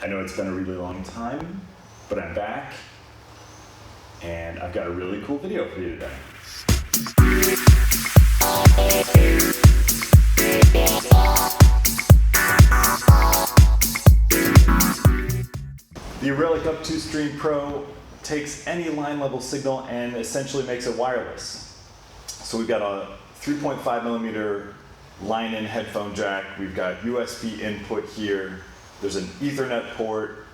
I know it's been a really long time, but I'm back, and I've got a really cool video for you today. The Arylic Up2Stream Pro takes any line level signal and essentially makes it wireless. So we've got a 3.5 millimeter line in headphone jack, we've got USB input here, there's an Ethernet port,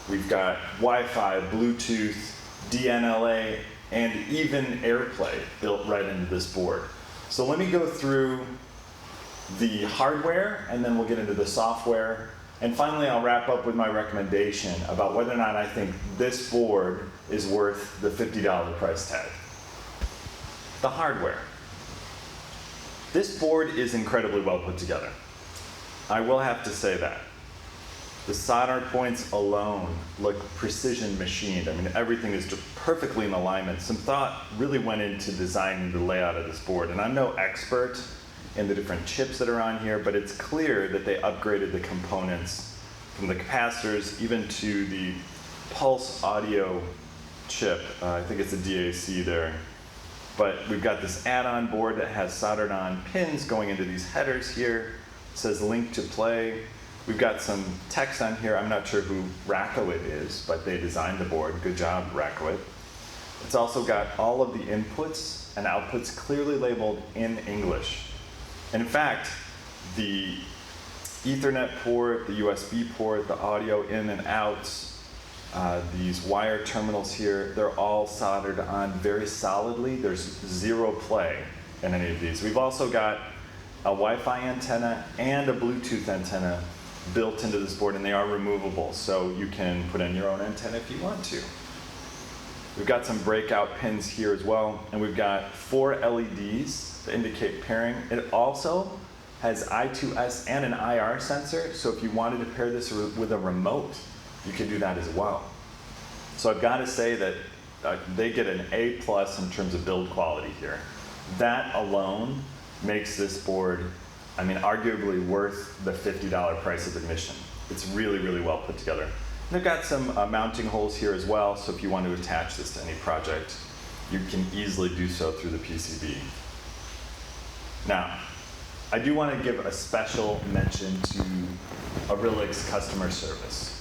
we've got Wi-Fi, Bluetooth, DNLA, and even AirPlay built right into this board. So let me go through the hardware and then we'll get into the software. And finally, I'll wrap up with my recommendation about whether or not I think this board is worth the $50 price tag. The hardware. This board is incredibly well put together. I will have to say that. The solder points alone look precision machined. I mean, everything is perfectly in alignment. Some thought really went into designing the layout of this board. And I'm no expert in the different chips that are on here, but it's clear that they upgraded the components from the capacitors even to the pulse audio chip. I think it's a DAC there. But we've got this add-on board that has soldered on pins going into these headers here. It says link to play. We've got some text on here. I'm not sure who Rakowit is, but they designed the board. Good job, Rakowit. It's also got all of the inputs and outputs clearly labeled in English. And in fact, the Ethernet port, the USB port, the audio in and outs, these wire terminals here, they're all soldered on very solidly. There's zero play in any of these. We've also got a Wi-Fi antenna and a Bluetooth antenna built into this board, and they are removable, so you can put in your own antenna if you want to. We've got some breakout pins here as well, and we've got 4 LEDs to indicate pairing. It also has I2S and an IR sensor, so if you wanted to pair this with a remote, you could do that as well. So I've got to say that they get an A+ in terms of build quality here. That alone makes this board, I mean, arguably worth the $50 price of admission. It's really, really well put together. And they've got some mounting holes here as well, so if you want to attach this to any project, you can easily do so through the PCB. Now, I do want to give a special mention to Arylic's customer service.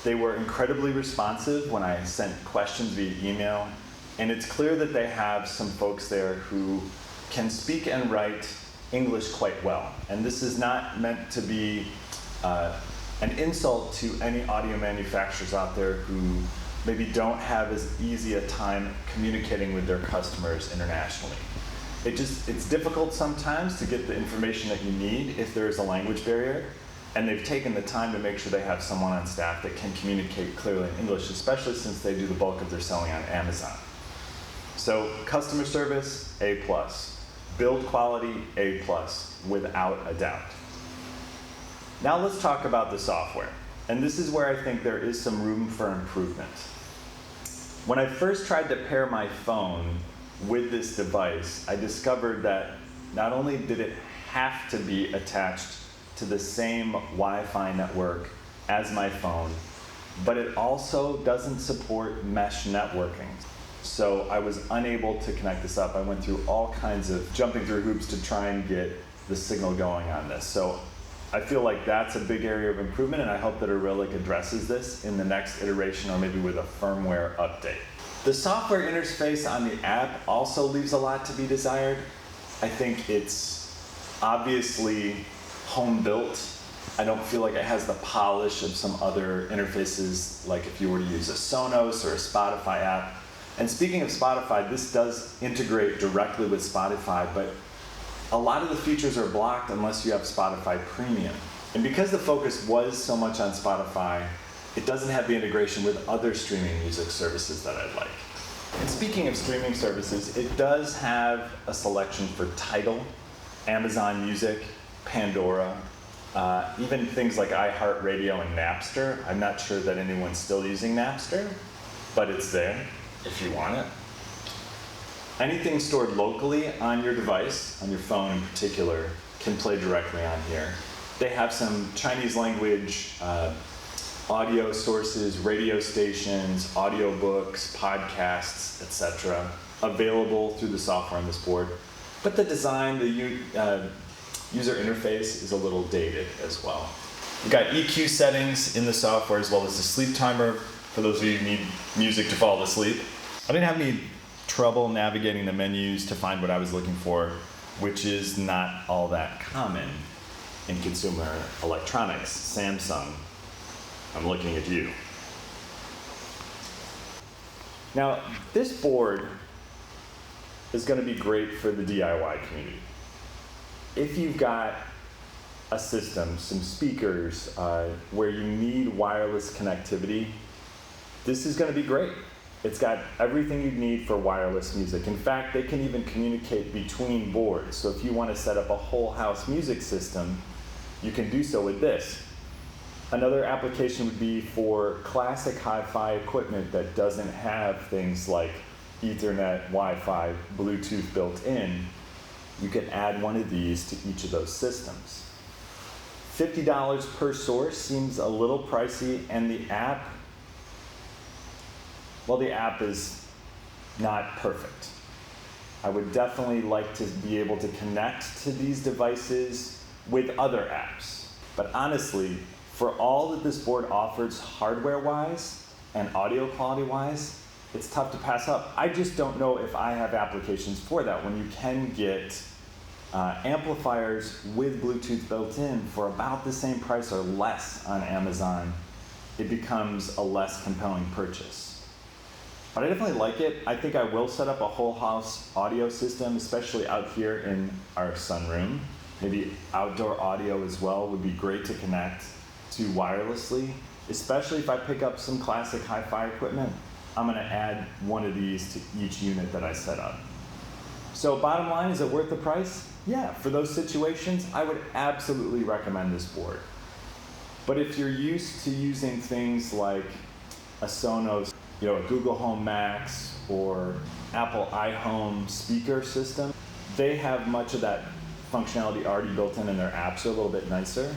They were incredibly responsive when I sent questions via email, and it's clear that they have some folks there who can speak and write English quite well. And this is not meant to be an insult to any audio manufacturers out there who maybe don't have as easy a time communicating with their customers internationally. It's difficult sometimes to get the information that you need if there is a language barrier, and they've taken the time to make sure they have someone on staff that can communicate clearly in English, especially since they do the bulk of their selling on Amazon. So customer service, A+. Build quality, A+, without a doubt. Now let's talk about the software. And this is where I think there is some room for improvement. When I first tried to pair my phone with this device, I discovered that not only did it have to be attached to the same Wi-Fi network as my phone, but it also doesn't support mesh networking. So I was unable to connect this up. I went through all kinds of jumping through hoops to try and get the signal going on this. So I feel like that's a big area of improvement, and I hope that Arylic addresses this in the next iteration or maybe with a firmware update. The software interface on the app also leaves a lot to be desired. I think it's obviously home built. I don't feel like it has the polish of some other interfaces, like if you were to use a Sonos or a Spotify app. And speaking of Spotify, this does integrate directly with Spotify, but a lot of the features are blocked unless you have Spotify Premium. And because the focus was so much on Spotify, it doesn't have the integration with other streaming music services that I'd like. And speaking of streaming services, it does have a selection for Tidal, Amazon Music, Pandora, even things like iHeartRadio and Napster. I'm not sure that anyone's still using Napster, but it's there if you want it. Anything stored locally on your device, on your phone in particular, can play directly on here. They have some Chinese language audio sources, radio stations, audiobooks, podcasts, etc. available through the software on this board. But the design, the user interface is a little dated as well. We've got EQ settings in the software as well as the sleep timer for those of you who need music to fall asleep. I didn't have any trouble navigating the menus to find what I was looking for, which is not all that common in consumer electronics. Samsung, I'm looking at you. Now, this board is going to be great for the DIY community. If you've got a system, some speakers, where you need wireless connectivity, this is going to be great. It's got everything you need for wireless music. In fact, they can even communicate between boards. So if you want to set up a whole house music system, you can do so with this. Another application would be for classic hi-fi equipment that doesn't have things like Ethernet, Wi-Fi, Bluetooth built in. You can add one of these to each of those systems. $50 per source seems a little pricey, and the app, well, the app is not perfect. I would definitely like to be able to connect to these devices with other apps. But honestly, for all that this board offers hardware-wise and audio quality-wise, it's tough to pass up. I just don't know if I have applications for that. When you can get amplifiers with Bluetooth built in for about the same price or less on Amazon, it becomes a less compelling purchase. But I definitely like it. I think I will set up a whole house audio system, especially out here in our sunroom. Maybe outdoor audio as well would be great to connect to wirelessly, especially if I pick up some classic hi-fi equipment. I'm going to add one of these to each unit that I set up. So bottom line, is it worth the price? Yeah, for those situations, I would absolutely recommend this board. But if you're used to using things like a Sonos, a Google Home Max or Apple iHome speaker system, they have much of that functionality already built in, and their apps are a little bit nicer.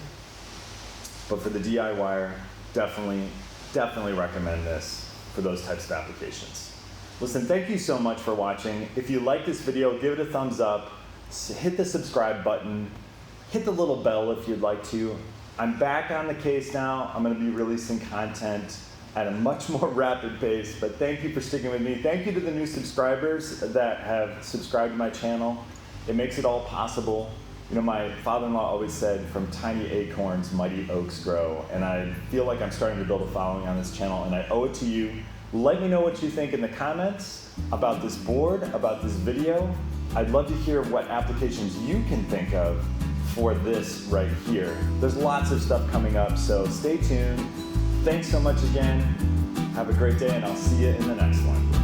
But for the DIYer, definitely recommend this for those types of applications. Listen, thank you so much for watching. If you like this video, give it a thumbs up, hit the subscribe button, hit the little bell if you'd like to. I'm back on the case now. I'm going to be releasing content at a much more rapid pace, but thank you for sticking with me. Thank you to the new subscribers that have subscribed to my channel. It makes it all possible. My father-in-law always said, from tiny acorns, mighty oaks grow. And I feel like I'm starting to build a following on this channel, and I owe it to you. Let me know what you think in the comments about this board, about this video. I'd love to hear what applications you can think of for this right here. There's lots of stuff coming up, so stay tuned. Thanks so much again. Have a great day, and I'll see you in the next one.